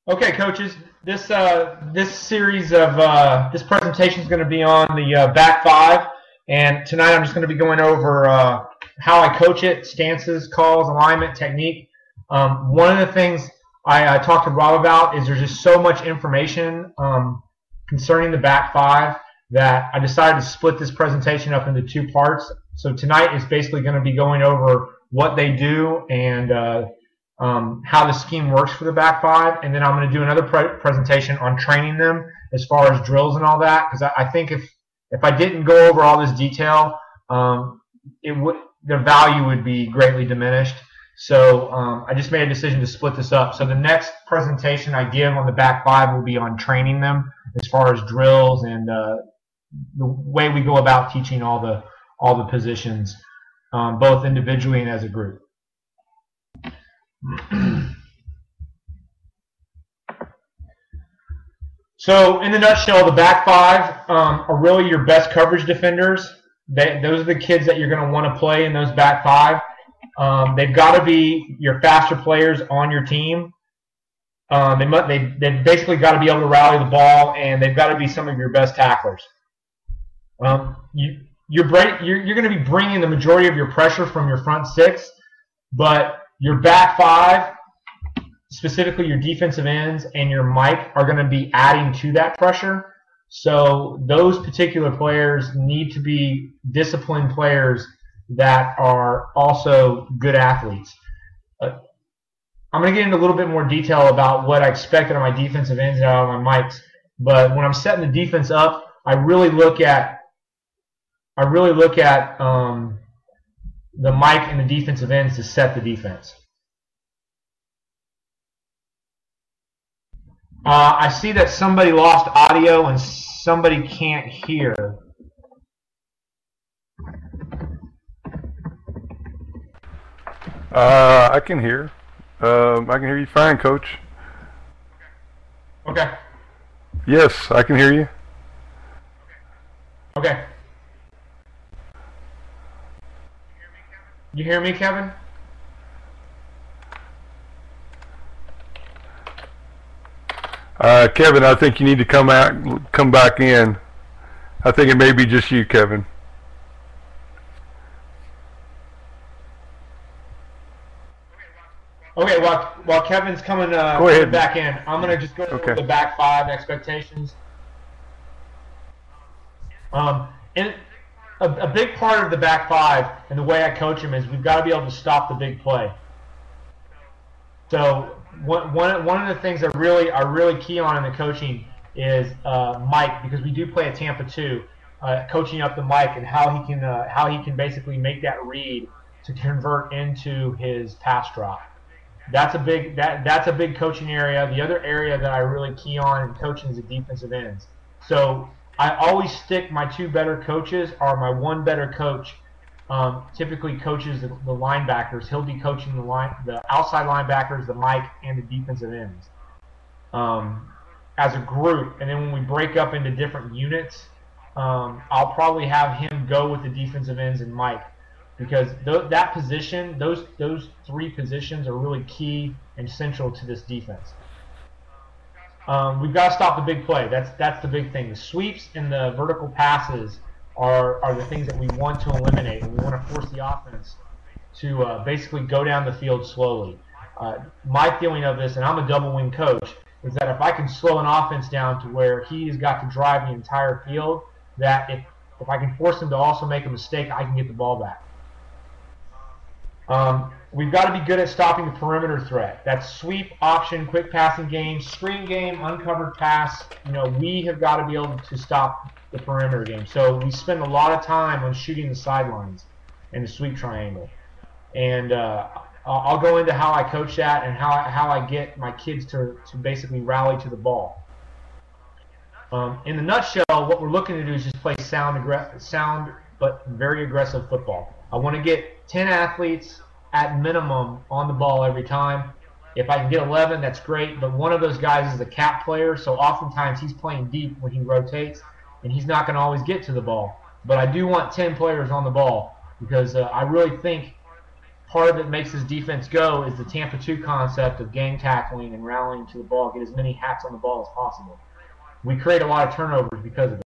Okay, coaches. This series of this presentation is going to be on the back five, and tonight I'm just going to be going over how I coach it, stances, calls, alignment, technique. One of the things I talked to Rob about is there's just so much information concerning the back five that I decided to split this presentation up into two parts. So tonight is basically going to be going over what they do and how the scheme works for the back five, and then I'm going to do another presentation on training them as far as drills and all that, because I think if I didn't go over all this detail, the value would be greatly diminished. So I just made a decision to split this up. So the next presentation I give on the back five will be on training them as far as drills and the way we go about teaching all the positions, both individually and as a group. So in the nutshell, the back five are really your best coverage defenders. Those are the kids that you're going to want to play in those back five. They've got to be your faster players on your team. They've basically got to be able to rally the ball, and they've got to be some of your best tacklers. You're going to be bringing the majority of your pressure from your front six, but your back five, specifically your defensive ends and your Mike, are going to be adding to that pressure. So those particular players need to be disciplined players that are also good athletes. I'm going to get into a little bit more detail about what I expect out of my defensive ends and out of my Mikes. But when I'm setting the defense up, I really look at the Mike and the defensive ends to set the defense. I see that somebody lost audio and somebody can't hear. I can hear. I can hear you fine, Coach. Okay. Yes, I can hear you. Okay. You hear me, Kevin? Kevin, I think you need to come back in. I think it may be just you, Kevin. Okay, while Kevin's coming back in, I'm going to just go over the back five expectations. And a big part of the back five and the way I coach them is we've got to be able to stop the big play. So one of the things I really key on in the coaching is Mike, because we do play a Tampa 2, coaching up the Mike and how he can basically make that read to convert into his pass drop. That's a big coaching area. The other area that I really key on in coaching is the defensive ends. So I always stick my two better coaches, or my one better coach typically coaches the linebackers. He'll be coaching the outside linebackers, the Mike, and the defensive ends as a group. And then when we break up into different units, I'll probably have him go with the defensive ends and Mike, because that position, those three positions are really key and central to this defense. We've got to stop the big play. That's the big thing. The sweeps and the vertical passes are the things that we want to eliminate. We want to force the offense to basically go down the field slowly. My feeling of this, and I'm a double wing coach, is that if I can slow an offense down to where he's got to drive the entire field, that if I can force him to also make a mistake, I can get the ball back. We've got to be good at stopping the perimeter threat. That's sweep, option, quick passing game, screen game, uncovered pass. We have got to be able to stop the perimeter game. So we spend a lot of time on shooting the sidelines and the sweep triangle. And I'll go into how I coach that and how I get my kids to basically rally to the ball. In the nutshell, what we're looking to do is just play sound but very aggressive football. I want to get 10 athletes at minimum on the ball every time. If I can get 11, that's great, but one of those guys is a cap player, so oftentimes he's playing deep when he rotates, and he's not going to always get to the ball. But I do want 10 players on the ball, because I really think part of it makes his defense go is the Tampa 2 concept of gang tackling and rallying to the ball, get as many hats on the ball as possible. We create a lot of turnovers because of it.